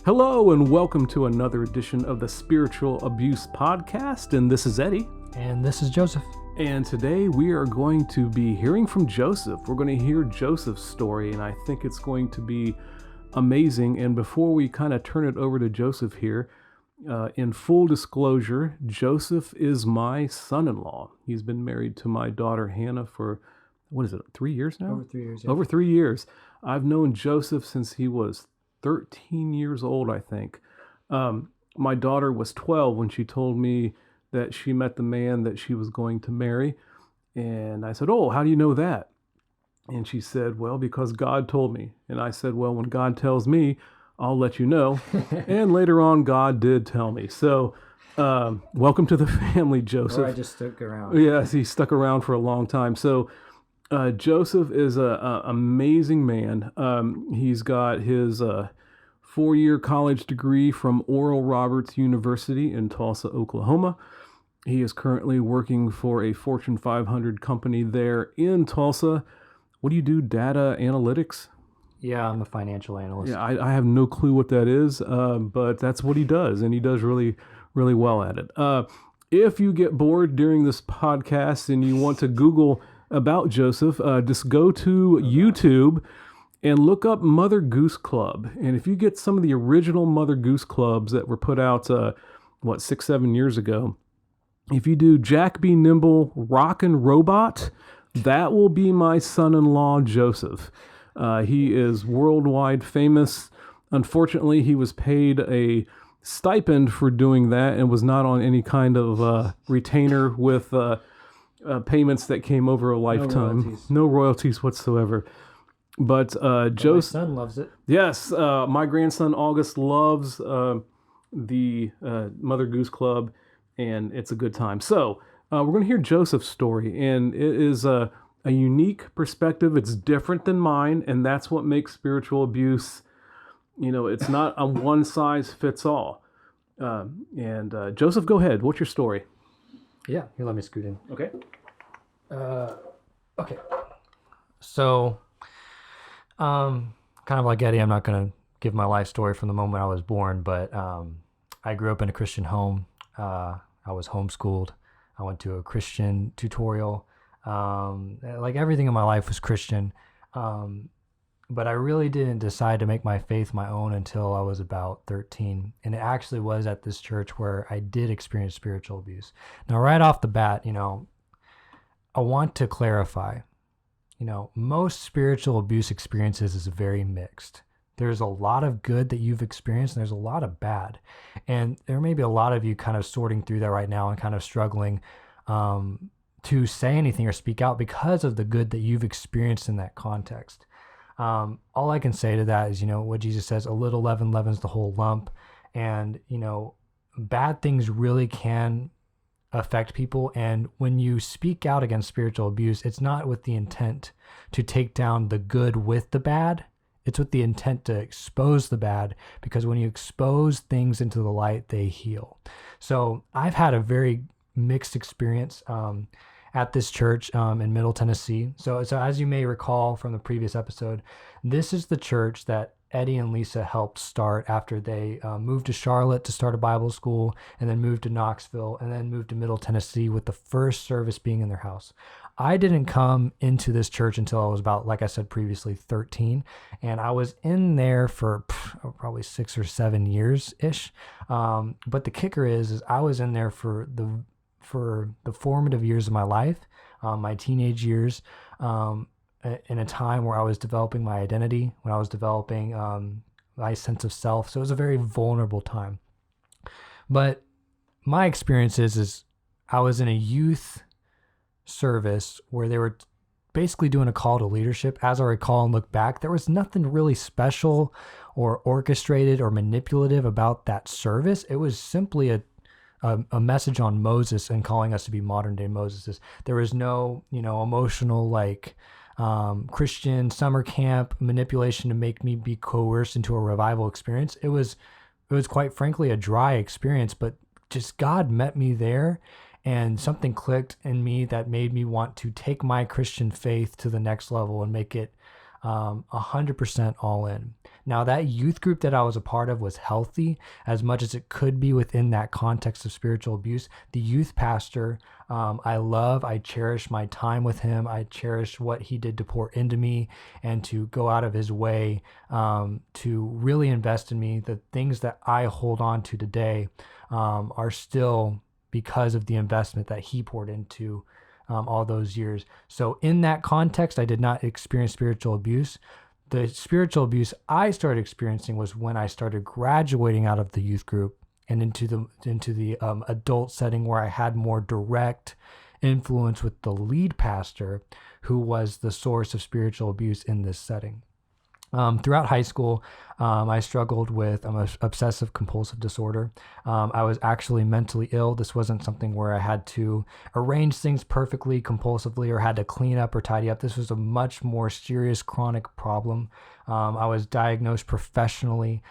Hello and welcome to another edition of the Spiritual Abuse Podcast, and this is Eddie. And this is Joseph. And today we are going to be hearing from Joseph. We're going to hear Joseph's story, and I think it's going to be amazing. And before we kind of turn it over to Joseph here, in full disclosure, Joseph is my son-in-law. He's been married to my daughter Hannah for, 3 years now? Over 3 years. Yeah. Over 3 years. I've known Joseph since he was 13 years old, I think. My daughter was 12 when she told me that she met the man that she was going to marry. And I said, "Oh, how do you know that?" And she said, "Well, because God told me." And I said, "Well, when God tells me, I'll let you know." And later on, God did tell me. So welcome to the family, Joseph. Or I just stuck around. Yes, he stuck around for a long time. So Joseph is an amazing man. He's got his 4-year college degree from Oral Roberts University in Tulsa, Oklahoma. He is currently working for a Fortune 500 company there in Tulsa. What do you do? Data analytics? Yeah, I'm a financial analyst. Yeah, I have no clue what that is, but that's what he does, and he does really, really well at it. If you get bored during this podcast and you want to Google about Joseph, just go to YouTube and look up Mother Goose Club. And if you get some of the original Mother Goose Clubs that were put out, 6-7 years ago, if you do Jack Be Nimble Rockin' Robot, that will be my son-in-law, Joseph. He is worldwide famous. Unfortunately, he was paid a stipend for doing that and was not on any kind of retainer with payments that came over a lifetime. No royalties whatsoever. But Joseph, my son loves it. Yes, my grandson August loves the Mother Goose Club, and it's a good time. So we're going to hear Joseph's story, and it is a unique perspective. It's different than mine, and that's what makes spiritual abuse. It's not a one size fits all. And Joseph, go ahead. What's your story? Yeah, here, let me scoot in. Okay. Okay. So, kind of like Eddie, I'm not going to give my life story from the moment I was born, but I grew up in a Christian home. I was homeschooled. I went to a Christian tutorial. Like everything in my life was Christian. But I really didn't decide to make my faith my own until I was about 13. And it actually was at this church where I did experience spiritual abuse. Now, right off the bat, I want to clarify, most spiritual abuse experiences is very mixed. There's a lot of good that you've experienced, and there's a lot of bad. And there may be a lot of you kind of sorting through that right now and kind of struggling to say anything or speak out because of the good that you've experienced in that context. All I can say to that is, what Jesus says, a little leaven leavens the whole lump. And, bad things really can affect people. And when you speak out against spiritual abuse, it's not with the intent to take down the good with the bad. It's with the intent to expose the bad, because when you expose things into the light, they heal. So I've had a very mixed experience at this church in Middle Tennessee. So as you may recall from the previous episode, this is the church that Eddie and Lisa helped start after they moved to Charlotte to start a Bible school, and then moved to Knoxville, and then moved to Middle Tennessee, with the first service being in their house. I didn't come into this church until I was about, like I said previously, 13, and I was in there for probably 6 or 7 years-ish. But the kicker is I was in there for the formative years of my life, my teenage years, in a time where I was developing my identity, when I was developing my sense of self. So it was a very vulnerable time. But my experience is I was in a youth service where they were basically doing a call to leadership. As I recall and look back, there was nothing really special or orchestrated or manipulative about that service. It was simply a message on Moses and calling us to be modern day Moseses. There was no, emotional Christian summer camp manipulation to make me be coerced into a revival experience. It was quite frankly a dry experience, but just God met me there, and something clicked in me that made me want to take my Christian faith to the next level and make it 100% all in. Now, that youth group that I was a part of was healthy as much as it could be within that context of spiritual abuse. The youth pastor, I cherish my time with him. I cherish what he did to pour into me and to go out of his way to really invest in me. The things that I hold on to today are still because of the investment that he poured into all those years. So in that context, I did not experience spiritual abuse. The spiritual abuse I started experiencing was when I started graduating out of the youth group and into the adult setting, where I had more direct influence with the lead pastor, who was the source of spiritual abuse in this setting. Throughout high school, I struggled with obsessive compulsive disorder. I was actually mentally ill. This wasn't something where I had to arrange things perfectly, compulsively, or had to clean up or tidy up. This was a much more serious chronic problem. I was diagnosed professionally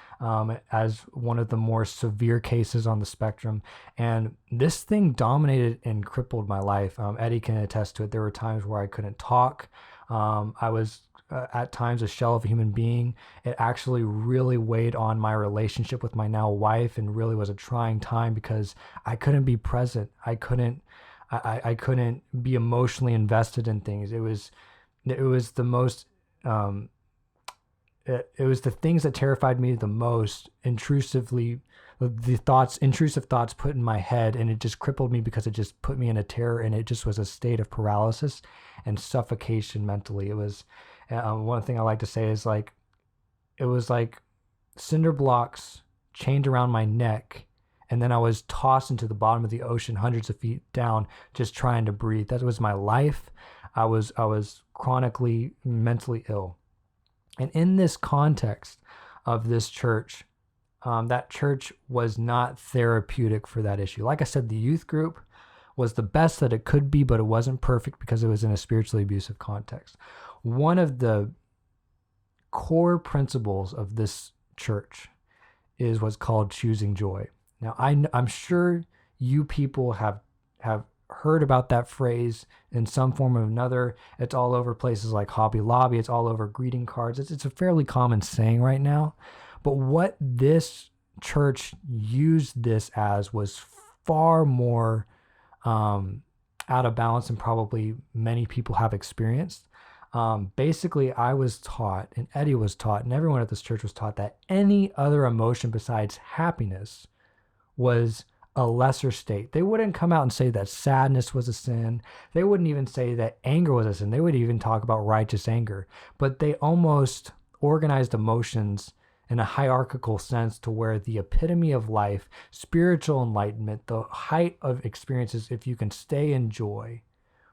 as one of the more severe cases on the spectrum. And this thing dominated and crippled my life. Eddie can attest to it. There were times where I couldn't talk. I was at times a shell of a human being. It actually really weighed on my relationship with my now wife, and really was a trying time because I couldn't be present. I couldn't be emotionally invested in things. It was the most it was the things that terrified me the most, intrusive thoughts put in my head, and it just crippled me because it just put me in a terror, and it just was a state of paralysis and suffocation mentally. It was one thing I like to say is like, it was like cinder blocks chained around my neck, and then I was tossed into the bottom of the ocean hundreds of feet down, just trying to breathe. That was my life. I was chronically mentally ill. And in this context of this church, that church was not therapeutic for that issue. Like I said, the youth group was the best that it could be, but it wasn't perfect because it was in a spiritually abusive context. One of the core principles of this church is what's called choosing joy. Now, I'm sure you people have heard about that phrase in some form or another. It's all over places like Hobby Lobby. It's all over greeting cards. It's a fairly common saying right now. But what this church used this as was far more out of balance than probably many people have experienced. Basically, I was taught, and Eddie was taught, and everyone at this church was taught, that any other emotion besides happiness was a lesser state. They wouldn't come out and say that sadness was a sin. They wouldn't even say that anger was a sin. They would even talk about righteous anger. But they almost organized emotions in a hierarchical sense to where the epitome of life, spiritual enlightenment, the height of experiences, if you can stay in joy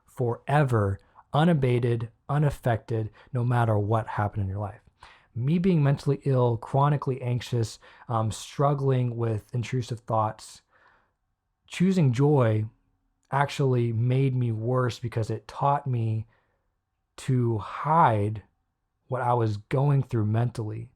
forever, unabated, unaffected, no matter what happened in your life. Me being mentally ill, chronically anxious, struggling with intrusive thoughts, choosing joy actually made me worse because it taught me to hide what I was going through mentally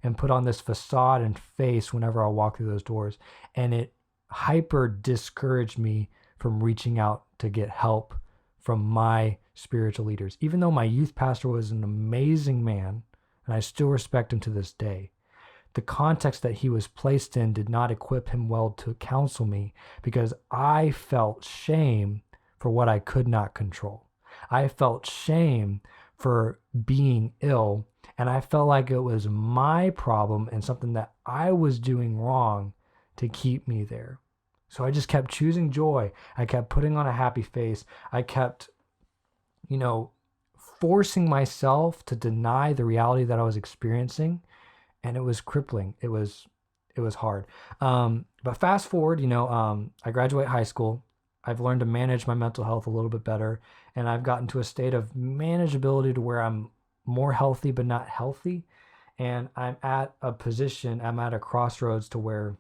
and put on this facade and face whenever I walk through those doors. And it hyper discouraged me from reaching out to get help from my spiritual leaders. Even though my youth pastor was an amazing man, and I still respect him to this day, the context that he was placed in did not equip him well to counsel me, because I felt shame for what I could not control. I felt shame for being ill, and I felt like it was my problem and something that I was doing wrong to keep me there. So I just kept choosing joy. I kept putting on a happy face. I kept, forcing myself to deny the reality that I was experiencing, and it was crippling. It was hard. But fast forward, I graduate high school. I've learned to manage my mental health a little bit better, and I've gotten to a state of manageability to where I'm more healthy but not healthy. And I'm at a crossroads to where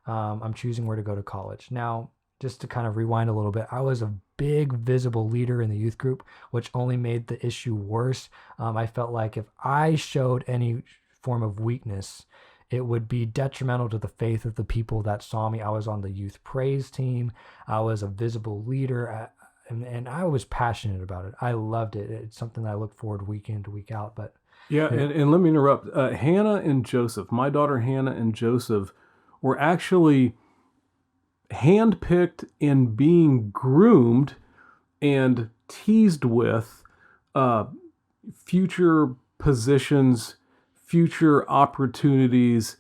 I'm choosing where to go to college. Now, just to kind of rewind a little bit, I was a big visible leader in the youth group, which only made the issue worse. I felt like if I showed any form of weakness, it would be detrimental to the faith of the people that saw me. I was on the youth praise team. I was a visible leader, and I was passionate about it. I loved it. It's something that I look forward week in to week out. But Yeah, and let me interrupt. Hannah and Joseph, my daughter Hannah and Joseph, were actually handpicked and being groomed and teased with uh, future positions, future opportunities,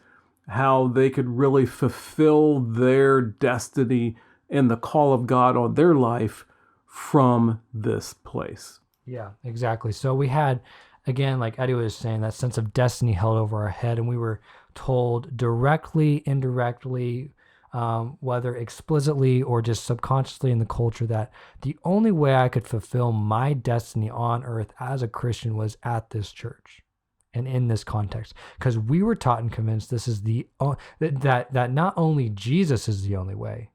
how they could really fulfill their destiny and the call of God on their life from this place. Yeah, exactly. So we had, again, like Eddie was saying, that sense of destiny held over our head, and we were told directly, indirectly, whether explicitly or just subconsciously in the culture, that the only way I could fulfill my destiny on earth as a Christian was at this church and in this context, because we were taught and convinced this is that not only Jesus is the only way,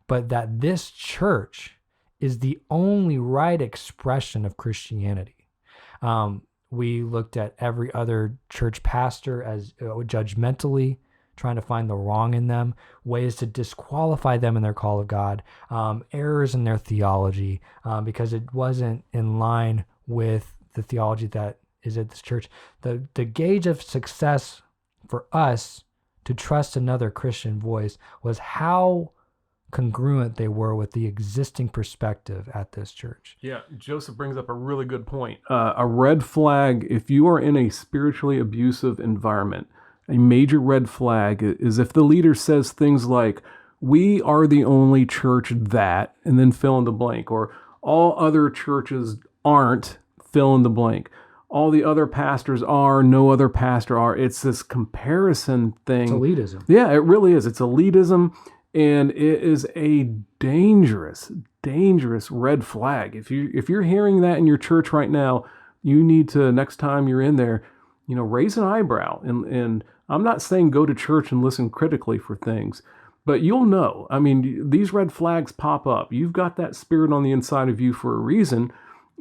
but that this church is the only right expression of Christianity. We looked at every other church pastor as judgmentally, trying to find the wrong in them, ways to disqualify them in their call of God, errors in their theology, because it wasn't in line with the theology that is at this church. The gauge of success for us to trust another Christian voice was how congruent they were with the existing perspective at this church. Yeah, Joseph brings up a really good point. A red flag, if you are in a spiritually abusive environment, a major red flag is if the leader says things like, we are the only church that, and then fill in the blank, or all other churches aren't, fill in the blank. All the other pastors are, no other pastor are. It's this comparison thing. It's elitism. Yeah, it really is. It's elitism. And it is a dangerous, dangerous red flag. If you're hearing that in your church right now, you need to, next time you're in there, raise an eyebrow. And I'm not saying go to church and listen critically for things, but you'll know. I mean, these red flags pop up. You've got that spirit on the inside of you for a reason.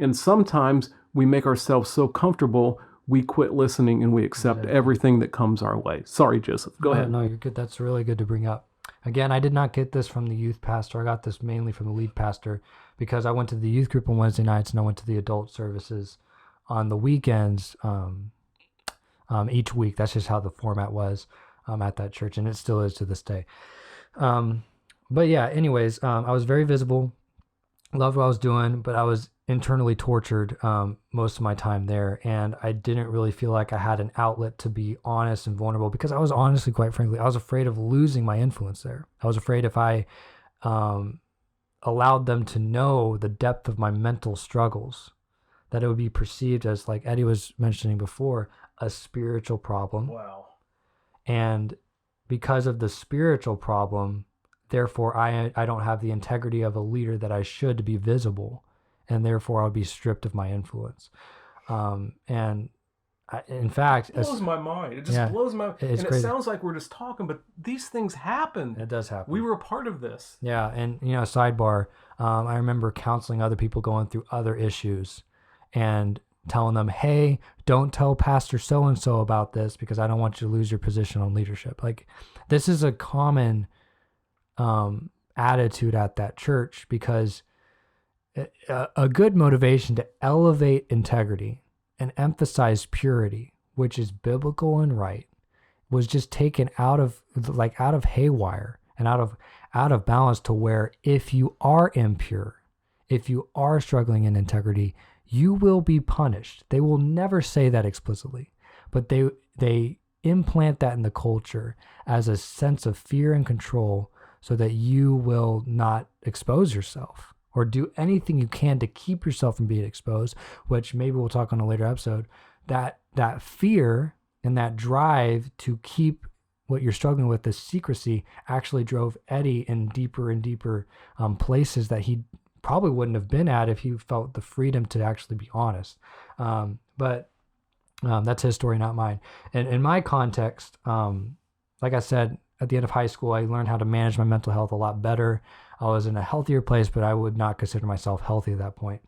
And sometimes we make ourselves so comfortable, we quit listening and we accept everything that comes our way. Sorry, Joseph. Go ahead. No, you're good. That's really good to bring up. Again, I did not get this from the youth pastor. I got this mainly from the lead pastor, because I went to the youth group on Wednesday nights and I went to the adult services on the weekends each week. That's just how the format was at that church, and it still is to this day. But yeah, anyways, I was very visible, loved what I was doing, but I was internally tortured most of my time there, and I didn't really feel like I had an outlet to be honest and vulnerable, because I was honestly, quite frankly, I was afraid of losing my influence there. I was afraid if I allowed them to know the depth of my mental struggles, that it would be perceived as, like Eddie was mentioning before, a spiritual problem. Wow. And because of the spiritual problem, therefore I don't have the integrity of a leader that I should to be visible, and therefore I'll be stripped of my influence. In fact, it blows my mind. It just blows my mind. And crazy. It sounds like we're just talking, but these things happen. It does happen. We were a part of this. Yeah, and sidebar, I remember counseling other people going through other issues and telling them, hey, don't tell Pastor so-and-so about this, because I don't want you to lose your position on leadership. Like, this is a common attitude at that church, because a good motivation to elevate integrity and emphasize purity, which is biblical and right, was just taken out of haywire and out of balance, to where if you are impure, if you are struggling in integrity, you will be punished. They will never say that explicitly, but they implant that in the culture as a sense of fear and control, so that you will not expose yourself or do anything you can to keep yourself from being exposed, which maybe we'll talk on a later episode. That fear and that drive to keep what you're struggling with, the secrecy, actually drove Eddie in deeper and deeper places that he probably wouldn't have been at if he felt the freedom to actually be honest. But that's his story, not mine. And in my context, like I said, at the end of high school, I learned how to manage my mental health a lot better. I was in a healthier place, but I would not consider myself healthy at that point.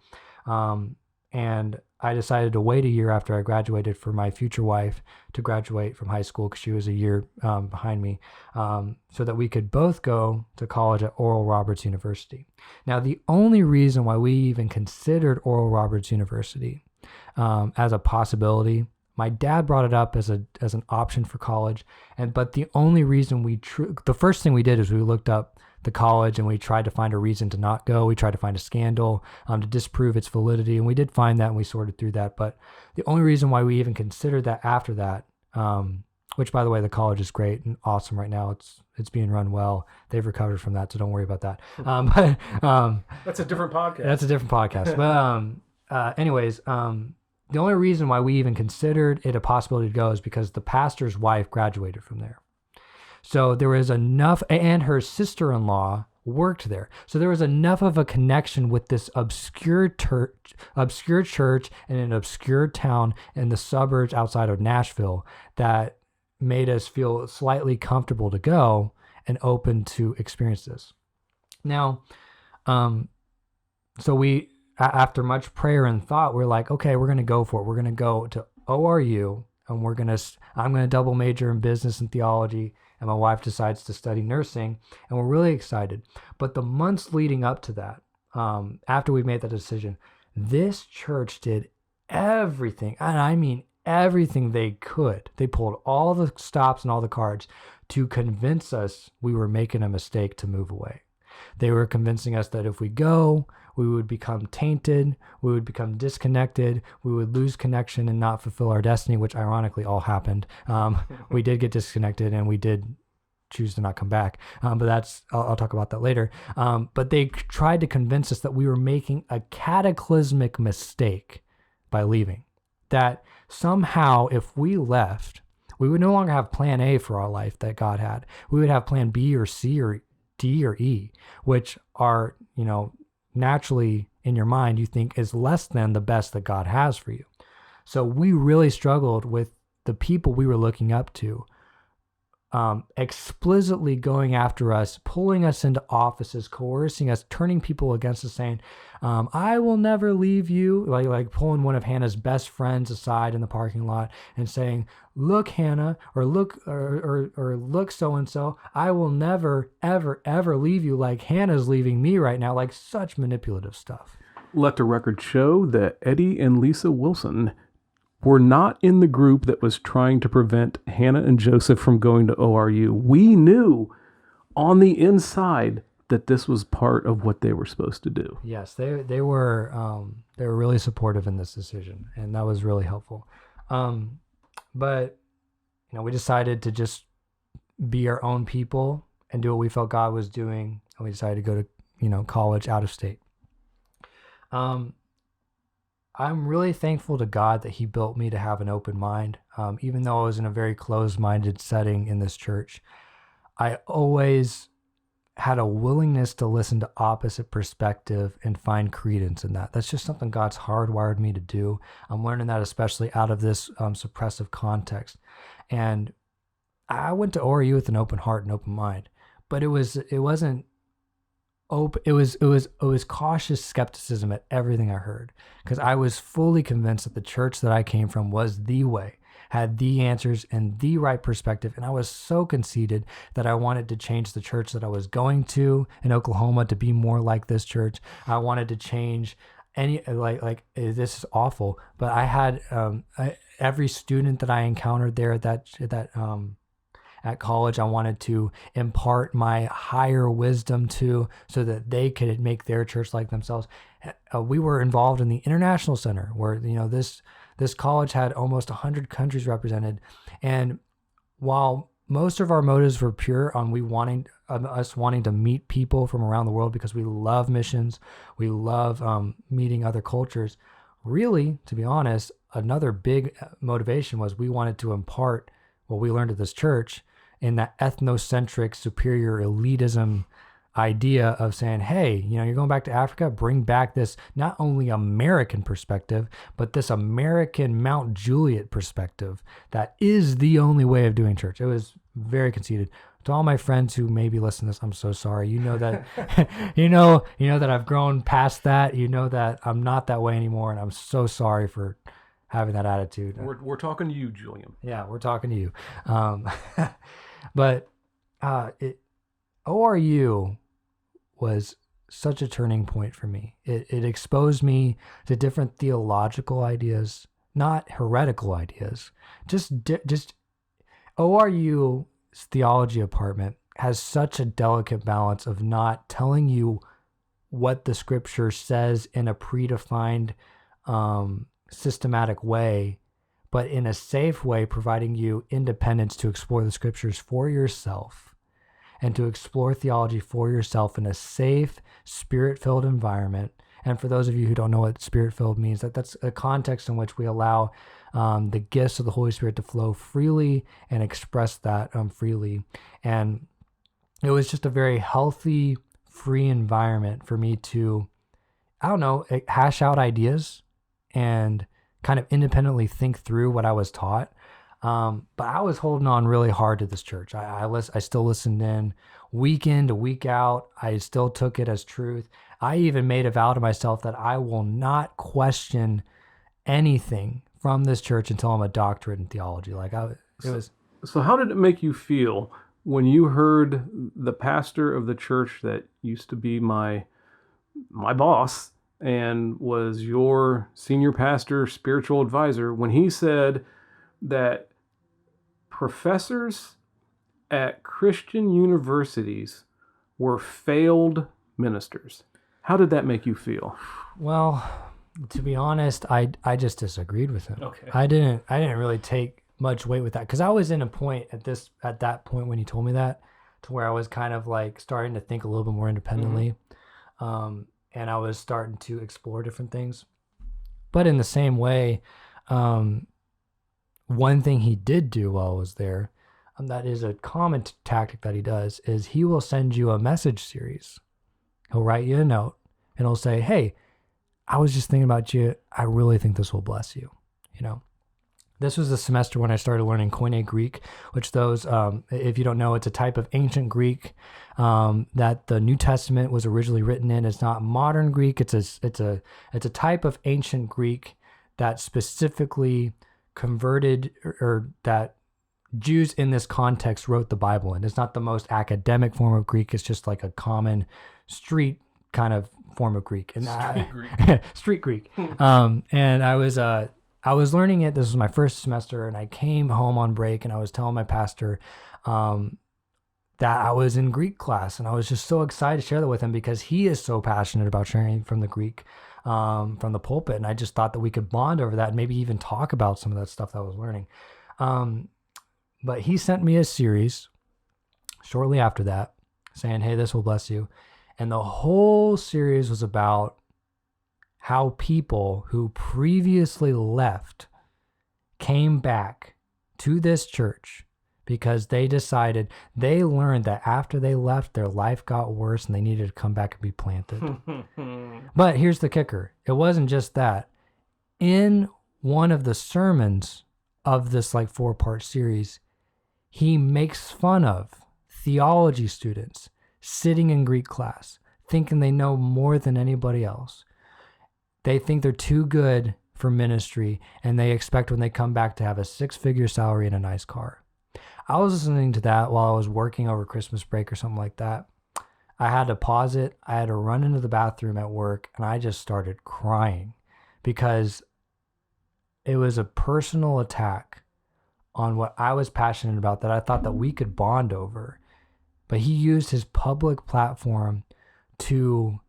And I decided to wait a year after I graduated for my future wife to graduate from high school, because she was a year behind me, so that we could both go to college at Oral Roberts University. Now, the only reason why we even considered Oral Roberts University as a possibility My dad brought it up as an option for college, but the only reason the first thing we did is we looked up the college and we tried to find a reason to not go. We tried to find a scandal to disprove its validity, and we did find that, and we sorted through that. But the only reason why we even considered that after that, which by the way, the college is great and awesome right now. It's being run well. They've recovered from that, so don't worry about that. That's a different podcast. That's a different podcast. But anyways, the only reason why we even considered it a possibility to go is because the pastor's wife graduated from there. So there was enough, and her sister-in-law worked there. So there was enough of a connection with this obscure church in an obscure town in the suburbs outside of Nashville that made us feel slightly comfortable to go and open to experience this. Now, so we, after much prayer and thought, we're like, okay, we're going to go for it. We're going to go to ORU, and I'm going to double major in business and theology, and my wife decides to study nursing, and we're really excited. But the months leading up to that, after we made that decision, this church did everything, and I mean everything they could. They pulled all the stops and all the cards to convince us we were making a mistake to move away. They were convincing us that if we go, we would become tainted, we would become disconnected, we would lose connection and not fulfill our destiny, which ironically all happened. We did get disconnected, and we did choose to not come back. But I'll talk about that later. But they tried to convince us that we were making a cataclysmic mistake by leaving. That somehow if we left, we would no longer have plan A for our life that God had. We would have plan B or C or D or E, which are, naturally in your mind, you think is less than the best that God has for you. So we really struggled with the people we were looking up to, explicitly going after us, pulling us into offices, coercing us, turning people against us, saying, I will never leave you, like pulling one of Hannah's best friends aside in the parking lot and saying, look, Hannah, or look so-and-so, I will never, ever, ever leave you like Hannah's leaving me right now, like such manipulative stuff. Let the record show that Eddie and Lisa Wilson were not in the group that was trying to prevent Hannah and Joseph from going to ORU. We knew on the inside that this was part of what they were supposed to do. Yes, they were really supportive in this decision, and that was really helpful. But we decided to just be our own people and do what we felt God was doing, and we decided to go to college out of state. I'm really thankful to God that He built me to have an open mind. Even though I was in a very closed-minded setting in this church, I always had a willingness to listen to opposite perspective and find credence in that. That's just something God's hardwired me to do. I'm learning that especially out of this suppressive context. And I went to ORU with an open heart and open mind, but it wasn't open. It was cautious skepticism at everything I heard, because I was fully convinced that the church that I came from was the way, had the answers and the right perspective. And I was so conceited that I wanted to change the church that I was going to in Oklahoma to be more like this church. I wanted to change like this is awful, but I had every student that I encountered there at college, I wanted to impart my higher wisdom to, so that they could make their church like themselves. We were involved in the International Center, where this college had almost 100 countries represented, and while most of our motives were pure on us wanting to meet people from around the world because we love missions, we love meeting other cultures. Really, to be honest, another big motivation was we wanted to impart what we learned at this church in that ethnocentric, superior elitism idea of saying, hey, you're going back to Africa, bring back this not only American perspective, but this American Mount Juliet perspective that is the only way of doing church. It was very conceited. To all my friends who maybe listen to this, I'm so sorry. You know that, you know that I've grown past that. You know that I'm not that way anymore, and I'm so sorry for having that attitude. We're talking to you, Julian. Yeah, we're talking to you. But ORU was such a turning point for me. It exposed me to different theological ideas, not heretical ideas. Just ORU's theology department has such a delicate balance of not telling you what the scripture says in a predefined, systematic way, but in a safe way, providing you independence to explore the scriptures for yourself and to explore theology for yourself in a safe, spirit-filled environment. And for those of you who don't know what spirit-filled means, that's a context in which we allow the gifts of the Holy Spirit to flow freely and express that freely. And it was just a very healthy, free environment for me to, I don't know, hash out ideas and kind of independently think through what I was taught. But I was holding on really hard to this church. I still listened in to week out. I still took it as truth. I even made a vow to myself that I will not question anything from this church until I'm a doctorate in theology. So how did it make you feel when you heard the pastor of the church that used to be my boss and was your senior pastor, spiritual advisor, when he said that professors at Christian universities were failed ministers? How did that make you feel? Well, to be honest, I just disagreed with him. Okay. I didn't really take much weight with that, because I was in a point at that point when he told me that, to where I was kind of like starting to think a little bit more independently. And I was starting to explore different things. But in the same way, one thing he did do while I was there, that is a common tactic that he does, is he will send you a message series. He'll write you a note and he'll say, hey, I was just thinking about you. I really think this will bless you. This was the semester when I started learning Koine Greek, which if you don't know, it's a type of ancient Greek that the New Testament was originally written in. It's not modern Greek. It's a type of ancient Greek that specifically converted, or that Jews in this context wrote the Bible in. It's not the most academic form of Greek. It's just like a common street kind of form of Greek. And street Greek. And I was learning it. This was my first semester, and I came home on break, and I was telling my pastor that I was in Greek class, and I was just so excited to share that with him, because he is so passionate about sharing from the Greek, from the pulpit. And I just thought that we could bond over that and maybe even talk about some of that stuff that I was learning. But he sent me a series shortly after that saying, hey, this will bless you. And the whole series was about how people who previously left came back to this church because they learned that after they left, their life got worse and they needed to come back and be planted. But here's the kicker. It wasn't just that. In one of the sermons of this 4-part series, he makes fun of theology students sitting in Greek class, thinking they know more than anybody else. They think they're too good for ministry, and they expect when they come back to have a 6-figure salary and a nice car. I was listening to that while I was working over Christmas break or something like that. I had to pause it. I had to run into the bathroom at work, and I just started crying because it was a personal attack on what I was passionate about that I thought that we could bond over. But he used his public platform to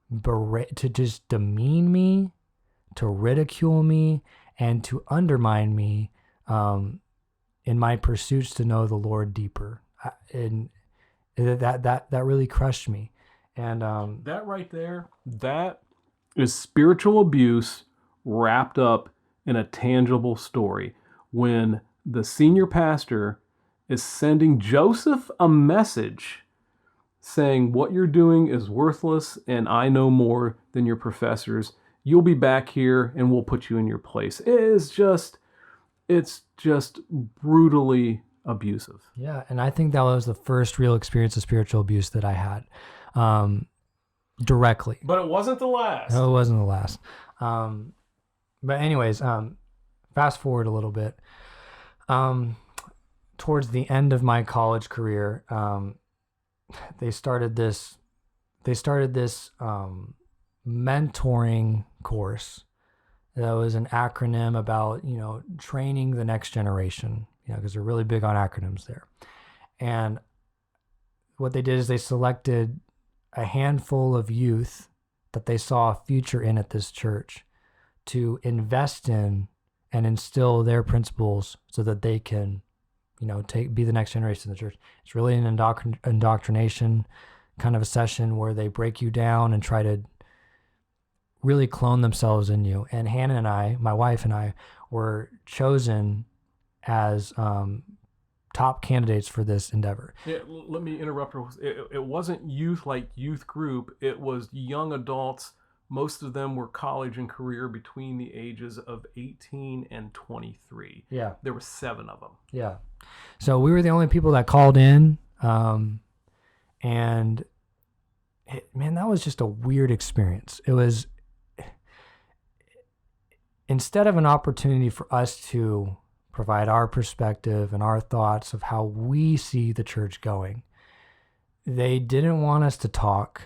just demean me, to ridicule me, and to undermine me in my pursuits to know the Lord deeper. And that really crushed me. And that right there, that is spiritual abuse wrapped up in a tangible story. When the senior pastor is sending Joseph a message saying, what you're doing is worthless and I know more than your professors. You'll be back here and we'll put you in your place. It's just brutally abusive. Yeah, and I think that was the first real experience of spiritual abuse that I had directly. But it wasn't the last. No, it wasn't the last. But anyways, fast forward a little bit. Towards the end of my college career, they started this mentoring course That was an acronym about, training the next generation, because they're really big on acronyms there. And what they did is they selected a handful of youth that they saw a future in at this church to invest in and instill their principles so that they can, be the next generation of the church. It's really an indoctrination kind of a session where they break you down and try to really clone themselves in you. And Hannah and I, my wife and I, were chosen as top candidates for this endeavor. Yeah, let me interrupt. It wasn't youth like youth group. It was young adults. Most of them were college and career between the ages of 18 and 23. Yeah. There were 7 of them. Yeah. So we were the only people that called in. And that was just a weird experience. It was, instead of an opportunity for us to provide our perspective and our thoughts of how we see the church going, they didn't want us to talk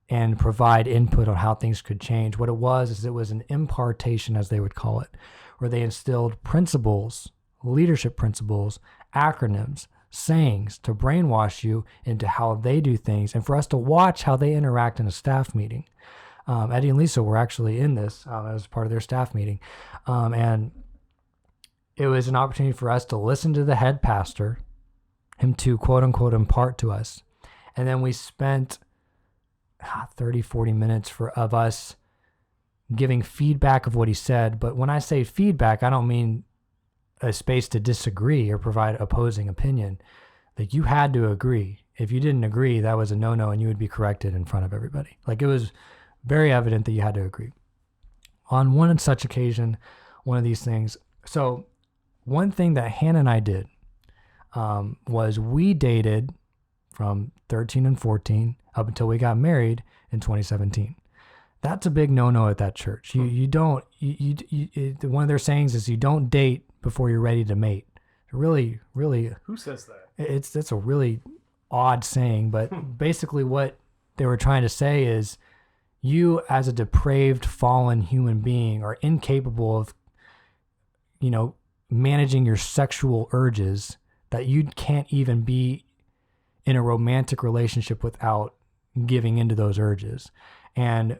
and provide input on how things could change. What it was an impartation, as they would call it, where they instilled principles, leadership principles, acronyms, sayings to brainwash you into how they do things, and for us to watch how they interact in a staff meeting. Eddie and Lisa were actually in this as part of their staff meeting. And it was an opportunity for us to listen to the head pastor, him to quote unquote impart to us. And then we spent 30, 40 minutes of us giving feedback of what he said. But when I say feedback, I don't mean a space to disagree or provide opposing opinion. Like, you had to agree. If you didn't agree, that was a no-no and you would be corrected in front of everybody. Like, it was very evident that you had to agree. On one such occasion, one of these things. So one thing that Hannah and I did was we dated from 13 and 14 up until we got married in 2017. That's a big no-no at that church. You don't, one of their sayings is you don't date before you're ready to mate. Really. Who says that? It's a really odd saying, but basically what they were trying to say is, you as a depraved, fallen human being are incapable of, managing your sexual urges, that you can't even be in a romantic relationship without giving into those urges. And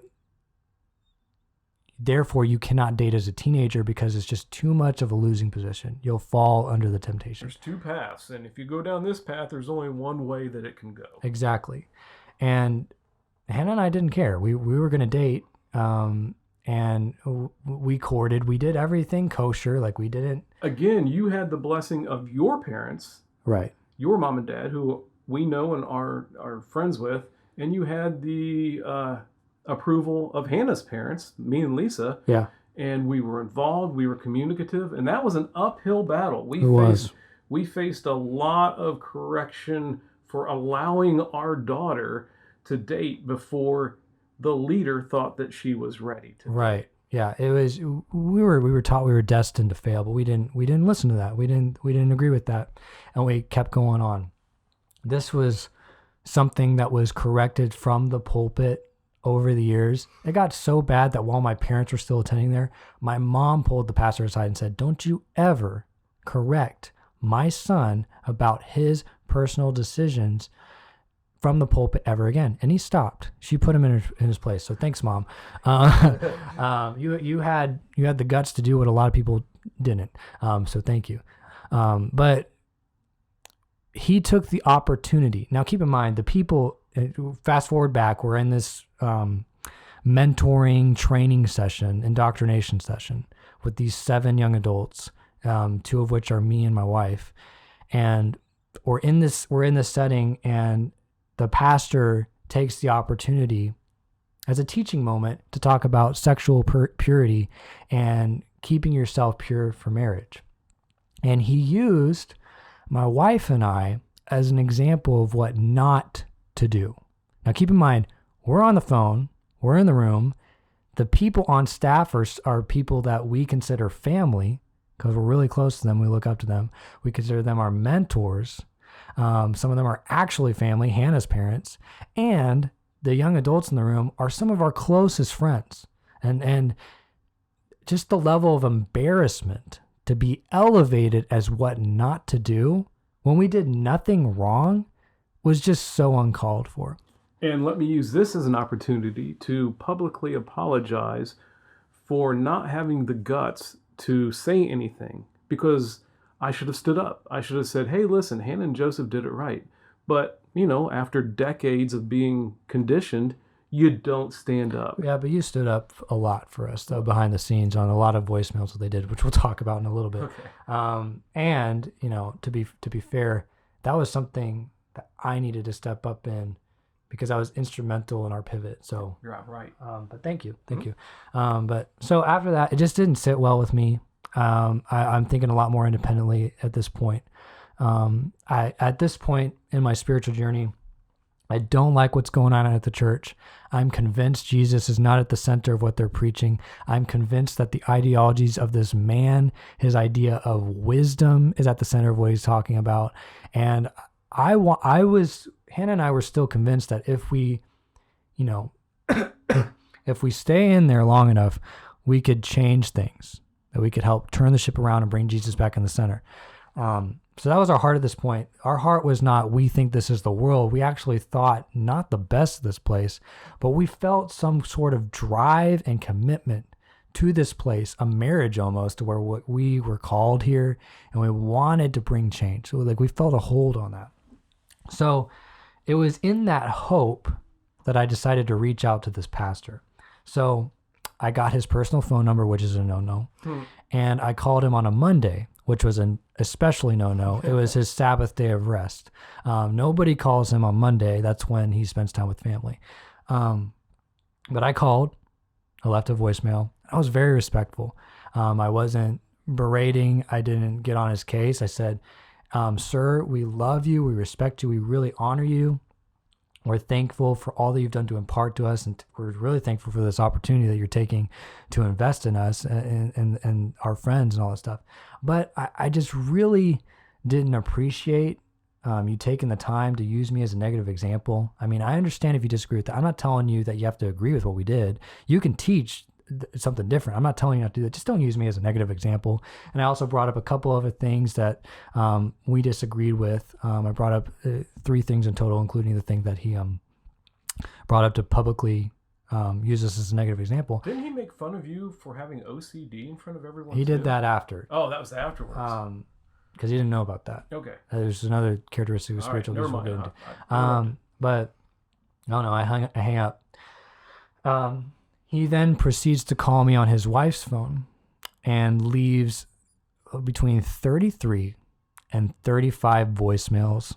therefore you cannot date as a teenager because it's just too much of a losing position. You'll fall under the temptation. There's 2 paths. And if you go down this path, there's only one way that it can go. Exactly. And Hannah and I didn't care. We were going to date, and we courted. We did everything kosher. Like, we didn't. Again, you had the blessing of your parents, right? Your mom and dad, who we know and are friends with, and you had the approval of Hannah's parents, me and Lisa. Yeah. And we were involved. We were communicative, and that was an uphill battle. We faced a lot of correction for allowing our daughter to date before the leader thought that she was ready to. Right. Yeah. It was, we were taught we were destined to fail, but we didn't listen to that. We didn't agree with that. And we kept going on. This was something that was corrected from the pulpit over the years. It got so bad that while my parents were still attending there, my mom pulled the pastor aside and said, "Don't you ever correct my son about his personal decisions from the pulpit ever again." And he stopped. She put him in his place. So thanks, Mom. You had the guts to do what a lot of people didn't. So thank you. But he took the opportunity. Now, keep in mind, the people, fast forward back, we're in this mentoring training session, indoctrination session with these 7 young adults, 2 of which are me and my wife. And we're in this setting, and the pastor takes the opportunity as a teaching moment to talk about sexual purity and keeping yourself pure for marriage. And he used my wife and I as an example of what not to do. Now, keep in mind, we're on the phone, we're in the room. The people on staff are people that we consider family because we're really close to them. We look up to them. We consider them our mentors. Some of them are actually family, Hannah's parents, and the young adults in the room are some of our closest friends. And just the level of embarrassment to be elevated as what not to do when we did nothing wrong was just so uncalled for. And let me use this as an opportunity to publicly apologize for not having the guts to say anything, because I should have stood up. I should have said, hey, listen, Hannah and Joseph did it right. But, after decades of being conditioned, you don't stand up. Yeah, but you stood up a lot for us, though, behind the scenes on a lot of voicemails that they did, which we'll talk about in a little bit. Okay. And, to be fair, that was something that I needed to step up in because I was instrumental in our pivot. So, You're right. But thank you. But so after that, it just didn't sit well with me. I'm thinking a lot more independently at this point. At this point in my spiritual journey, I don't like what's going on at the church. I'm convinced Jesus is not at the center of what they're preaching. I'm convinced that the ideologies of this man, his idea of wisdom, is at the center of what he's talking about. And Hannah and I were still convinced that if we, if we stay in there long enough, we could change things, that we could help turn the ship around and bring Jesus back in the center. So that was our heart at this point. Our heart was not, we think this is the world. We actually thought not the best of this place, but we felt some sort of drive and commitment to this place, a marriage almost, to where we were called here and we wanted to bring change. So we felt a hold on that. So it was in that hope that I decided to reach out to this pastor. So I got his personal phone number, which is a no-no. And I called him on a Monday, which was an especially no-no. It was his Sabbath day of rest. Nobody calls him on Monday. That's when he spends time with family. But I called. I left a voicemail. I was very respectful. I wasn't berating. I didn't get on his case. I said, sir, we love you. We respect you. We really honor you. We're thankful for all that you've done to impart to us, and we're really thankful for this opportunity that you're taking to invest in us and our friends and all that stuff. But I just really didn't appreciate you taking the time to use me as a negative example. I mean, I understand if you disagree with that. I'm not telling you that you have to agree with what we did. You can teach something different. I'm not telling you not to do that. Just don't use me as a negative example. And I also brought up a couple other things that we disagreed with. I brought up 3 things in total, including the thing that he brought up to publicly use this as a negative example. Didn't he make fun of you for having OCD in front of everyone? He did that after. Oh, that was afterwards. Because he didn't know about that. Okay. There's another characteristic of spiritual never we'll get mind. into. But no, I hang up. He then proceeds to call me on his wife's phone and leaves between 33 and 35 voicemails.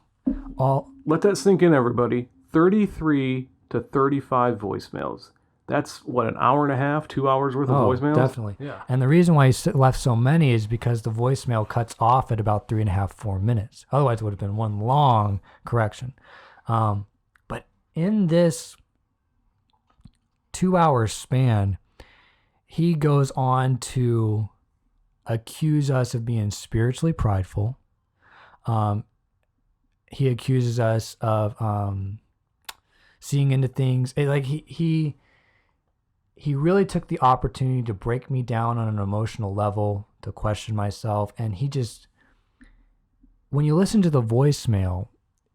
Let that sink in, everybody. 33 to 35 voicemails. That's what, an hour and a half, 2 hours worth of voicemails? Definitely. Yeah. And the reason why he left so many is because the voicemail cuts off at about 3.5, 4 minutes. Otherwise, it would have been one long correction. But in this 2-hour span, he goes on to accuse us of being spiritually prideful. He accuses us of seeing into things. He really took the opportunity to break me down on an emotional level, to question myself. And when you listen to the voicemail,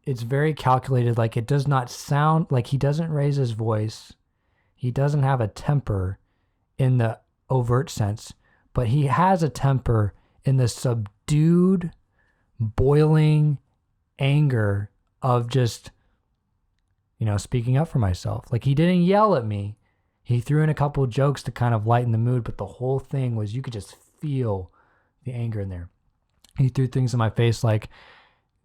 it's very calculated. Like, it does not sound like he doesn't raise his voice. He doesn't have a temper in the overt sense, but he has a temper in the subdued, boiling anger of just, speaking up for myself. Like, he didn't yell at me. He threw in a couple of jokes to kind of lighten the mood, but the whole thing was, you could just feel the anger in there. He threw things in my face like,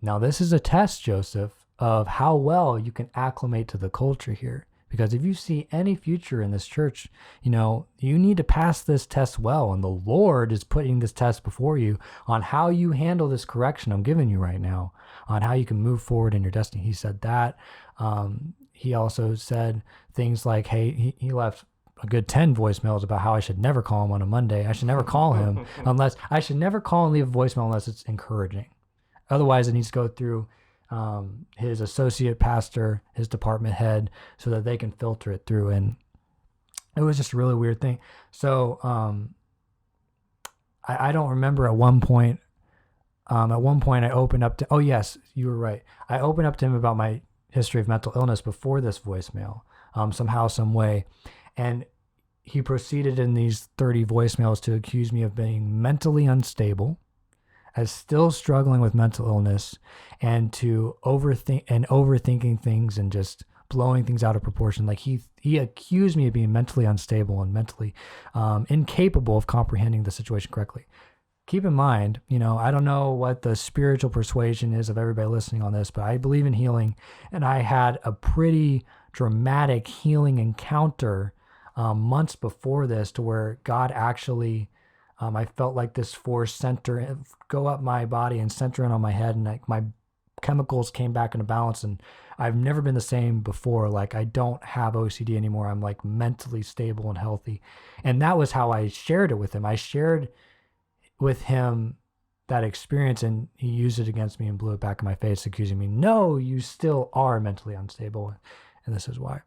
now this is a test, Joseph, of how well you can acclimate to the culture here. Because if you see any future in this church, you need to pass this test well. And the Lord is putting this test before you on how you handle this correction I'm giving you right now, on how you can move forward in your destiny. He said that. He also said things like, hey, he left a good 10 voicemails about how I should never call him on a Monday. I should never call him I should never call and leave a voicemail unless it's encouraging. Otherwise, it needs to go through his associate pastor, his department head, so that they can filter it through. And it was just a really weird thing. So I don't remember at one point. At one point, I opened up to. Oh yes, you were right. I opened up to him about my history of mental illness before this voicemail, somehow, some way, and he proceeded in these 30 voicemails to accuse me of being mentally unstable, as still struggling with mental illness, and to overthinking things and just blowing things out of proportion. Like he accused me of being mentally unstable and mentally incapable of comprehending the situation correctly. Keep in mind, I don't know what the spiritual persuasion is of everybody listening on this, but I believe in healing, and I had a pretty dramatic healing encounter months before this, to where God actually, I felt like this force go up my body and center in on my head, and like my chemicals came back into balance, and I've never been the same before. Like, I don't have OCD anymore. I'm like mentally stable and healthy, and that was how I shared it with him. I shared with him that experience, and he used it against me and blew it back in my face, accusing me, no, you still are mentally unstable, and this is why.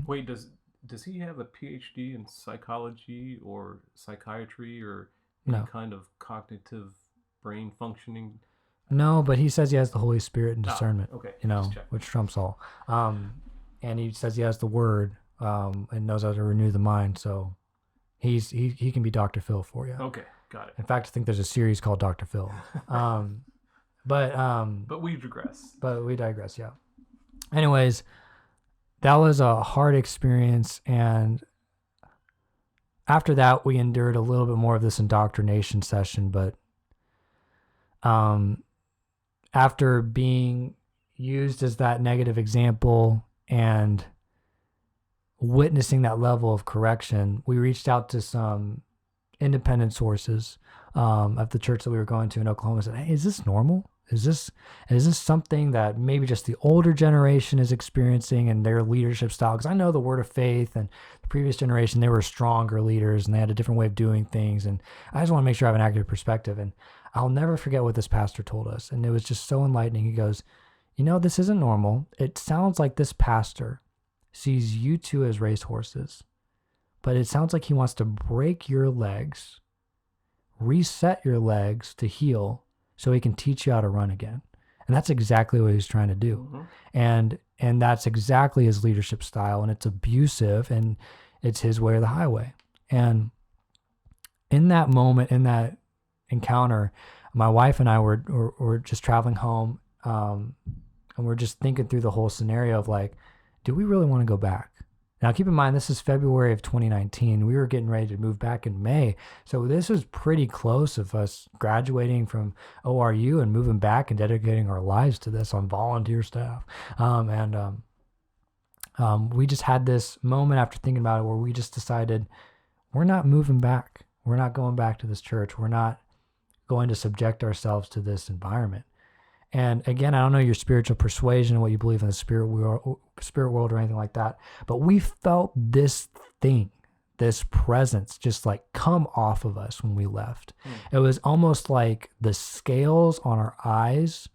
Wait, does he have a PhD in psychology or psychiatry or any kind of cognitive brain functioning? No, but he says he has the Holy Spirit and discernment, okay. Which trumps all. And he says he has the Word and knows how to renew the mind, so he can be Dr. Phil for you. Okay. Got it. In fact, I think there's a series called Dr. Phil. But we digress. But we digress, yeah. Anyways, that was a hard experience, and after that, we endured a little bit more of this indoctrination session. But after being used as that negative example and witnessing that level of correction, we reached out to some independent sources at the church that we were going to in Oklahoma. Said, hey, is this normal? Is this something that maybe just the older generation is experiencing in their leadership style? Because I know the Word of Faith and the previous generation, they were stronger leaders and they had a different way of doing things. And I just want to make sure I have an accurate perspective. And I'll never forget what this pastor told us. And it was just so enlightening. He goes, this isn't normal. It sounds like this pastor sees you two as racehorses, but it sounds like he wants to break your legs, reset your legs to heal, so he can teach you how to run again. And that's exactly what he's trying to do. Mm-hmm. And that's exactly his leadership style, and it's abusive, and it's his way or the highway. And in that moment, in that encounter, my wife and I were just traveling home, and we're just thinking through the whole scenario of like, do we really want to go back? Now, keep in mind, this is February of 2019. We were getting ready to move back in May. So this was pretty close of us graduating from ORU and moving back and dedicating our lives to this on volunteer staff. We just had this moment after thinking about it where we just decided we're not moving back. We're not going back to this church. We're not going to subject ourselves to this environment. And again, I don't know your spiritual persuasion, what you believe in the spirit world or anything like that, but we felt this thing, this presence just like come off of us when we left. It was almost like the scales on our eyes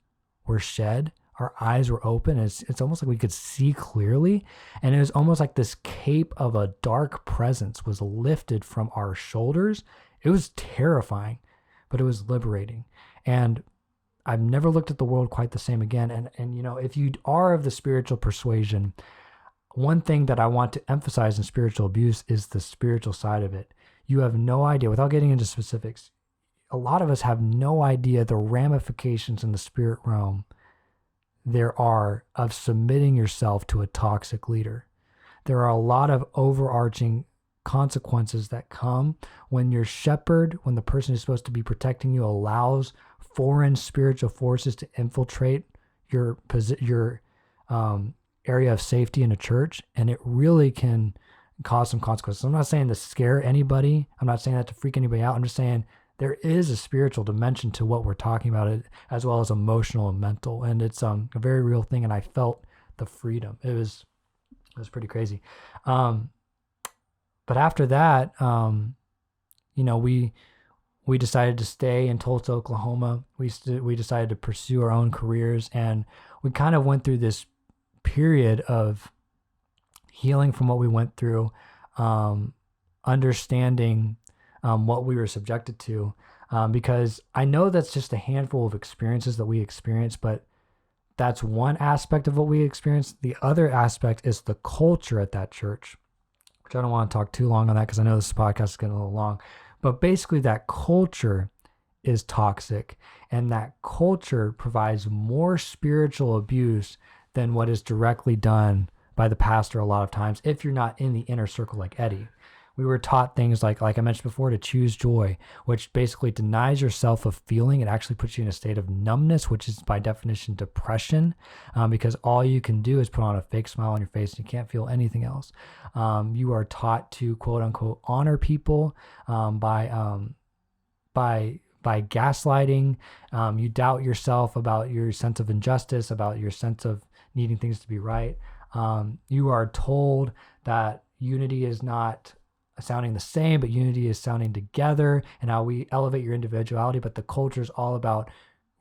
were shed. Our eyes were open. It's almost like we could see clearly. And it was almost like this cape of a dark presence was lifted from our shoulders. It was terrifying, but it was liberating. And I've never looked at the world quite the same again. And if you are of the spiritual persuasion, one thing that I want to emphasize in spiritual abuse is the spiritual side of it. You have no idea, without getting into specifics, a lot of us have no idea the ramifications in the spirit realm there are of submitting yourself to a toxic leader. There are a lot of overarching consequences that come when your shepherd, when the person who's supposed to be protecting you allows foreign spiritual forces to infiltrate your area of safety in a church, and it really can cause some consequences. I'm not saying to scare anybody. I'm not saying that to freak anybody out. I'm just saying there is a spiritual dimension to what we're talking about, as well as emotional and mental, and it's a very real thing. And I felt the freedom. It was pretty crazy. But after that, we decided to stay in Tulsa, Oklahoma. We decided to pursue our own careers, and we kind of went through this period of healing from what we went through, understanding what we were subjected to, because I know that's just a handful of experiences that we experience, but that's one aspect of what we experience. The other aspect is the culture at that church, which I don't want to talk too long on that because I know this podcast is getting a little long. But basically, that culture is toxic, and that culture provides more spiritual abuse than what is directly done by the pastor a lot of times if you're not in the inner circle like Eddie. We were taught things like I mentioned before, to choose joy, which basically denies yourself of feeling. It actually puts you in a state of numbness, which is by definition depression, because all you can do is put on a fake smile on your face and you can't feel anything else. You are taught to quote unquote honor people by gaslighting. You doubt yourself about your sense of injustice, about your sense of needing things to be right. You are told that unity is not sounding the same, but unity is sounding together, and how we elevate your individuality. But the culture is all about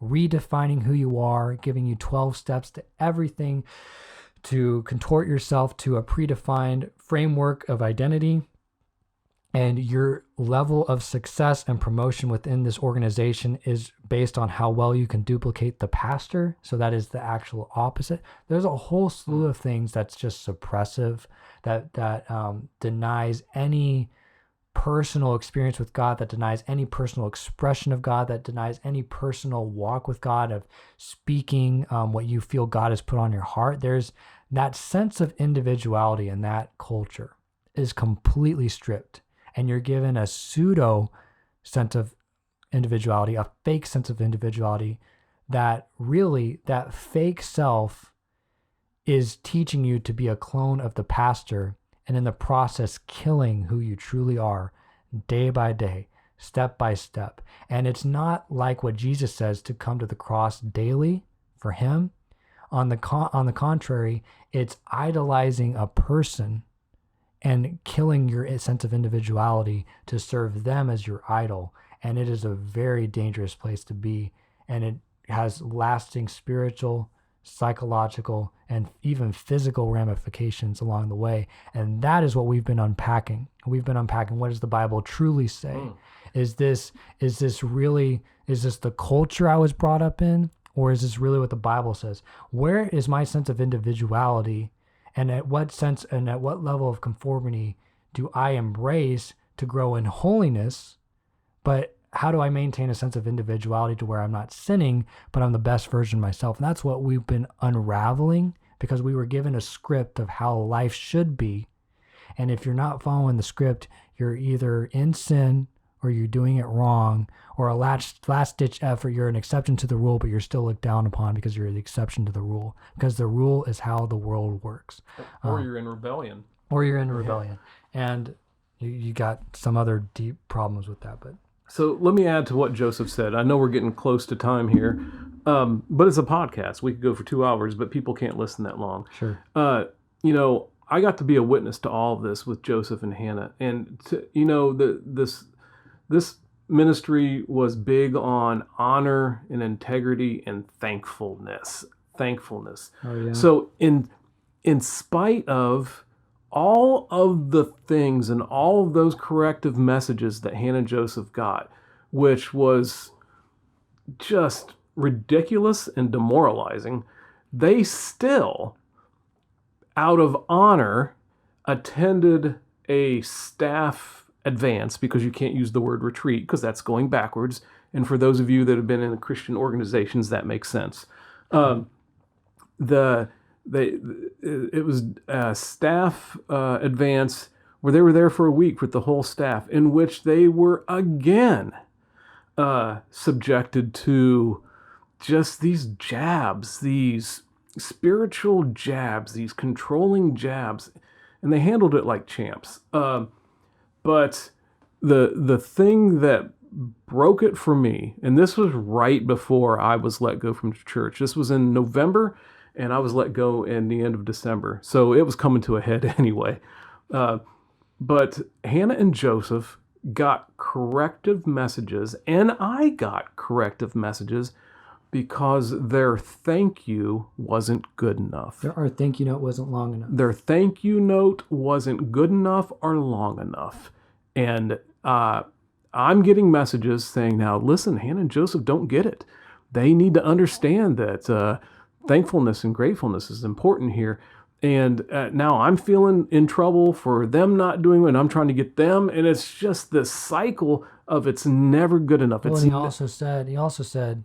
redefining who you are, giving you 12 steps to everything to contort yourself to a predefined framework of identity. And your level of success and promotion within this organization is based on how well you can duplicate the pastor. So that is the actual opposite. There's a whole slew of things that's just suppressive, that denies any personal experience with God, that denies any personal expression of God, that denies any personal walk with God, of speaking what you feel God has put on your heart. There's that sense of individuality in that culture is completely stripped. And you're given a pseudo sense of individuality, a fake sense of individuality, that really, that fake self is teaching you to be a clone of the pastor, and in the process killing who you truly are day by day, step by step. And it's not like what Jesus says, to come to the cross daily for him. On the contrary, it's idolizing a person and killing your sense of individuality to serve them as your idol. And it is a very dangerous place to be. And it has lasting spiritual, psychological, and even physical ramifications along the way. And that is what we've been unpacking. We've been unpacking, what does the Bible truly say? Is this the culture I was brought up in? Or is this really what the Bible says? Where is my sense of individuality? And at what sense and at what level of conformity do I embrace to grow in holiness? But how do I maintain a sense of individuality to where I'm not sinning, but I'm the best version of myself? And that's what we've been unraveling, because we were given a script of how life should be. And if you're not following the script, you're either in sin, or you're doing it wrong, or a last-ditch effort, you're an exception to the rule, but you're still looked down upon because you're the exception to the rule, because the rule is how the world works. Or you're in rebellion. Or you're in rebellion. And you got some other deep problems with that. But so let me add to what Joseph said. I know we're getting close to time here, but it's a podcast. We could go for 2 hours, but people can't listen that long. Sure. I got to be a witness to all of this with Joseph and Hannah. And, this ministry was big on honor and integrity and thankfulness. Oh, yeah. So in spite of all of the things and all of those corrective messages that Hannah and Joseph got, which was just ridiculous and demoralizing, they still, out of honor, attended a staff advance, because you can't use the word retreat because that's going backwards. And for those of you that have been in the Christian organizations, that makes sense. It was a staff advance where they were there for a week with the whole staff, in which they were again subjected to just these jabs, these spiritual jabs, these controlling jabs, and they handled it like champs. But the thing that broke it for me, and this was right before I was let go from church. This was in November, and I was let go in the end of December. So it was coming to a head anyway. But Hannah and Joseph got corrective messages, and I got corrective messages, because their thank you wasn't good enough. Our thank you note wasn't long enough. Their thank you note wasn't good enough or long enough. And I'm getting messages saying now, listen, Hannah and Joseph don't get it. They need to understand that thankfulness and gratefulness is important here. And now I'm feeling in trouble for them not doing it, and I'm trying to get them. And it's just this cycle of it's never good enough. Well, It's and he also said,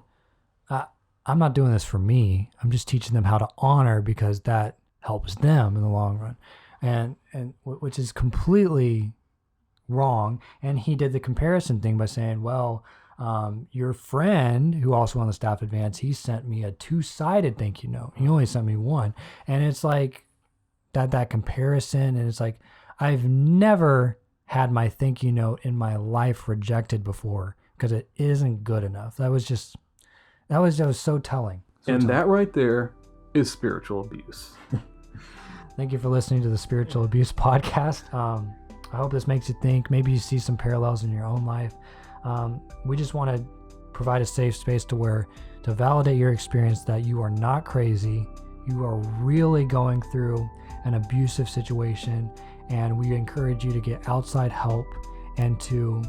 I'm not doing this for me. I'm just teaching them how to honor because that helps them in the long run. And which is completely wrong. And he did the comparison thing by saying, well, your friend who also on the staff advance, he sent me a 2-sided thank you note. He only sent me one. And it's like that comparison. And it's like, I've never had my thank you note in my life rejected before because it isn't good enough. That was so telling. That right there is spiritual abuse. Thank you for listening to the Spiritual Abuse Podcast. I hope this makes you think. Maybe you see some parallels in your own life. We just want to provide a safe space to validate your experience that you are not crazy. You are really going through an abusive situation, and we encourage you to get outside help and to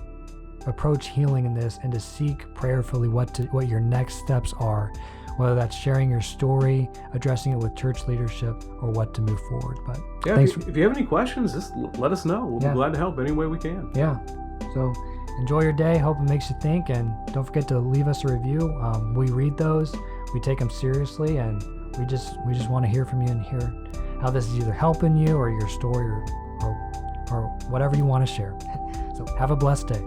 approach healing in this and to seek prayerfully what your next steps are, whether that's sharing your story, addressing it with church leadership, or what to move forward. But yeah, if you have any questions, just let us know. We'll be glad to help any way we can. Yeah. So enjoy your day. Hope it makes you think, and don't forget to leave us a review. We read those, we take them seriously, and we just want to hear from you and hear how this is either helping you or your story or whatever you want to share. So have a blessed day.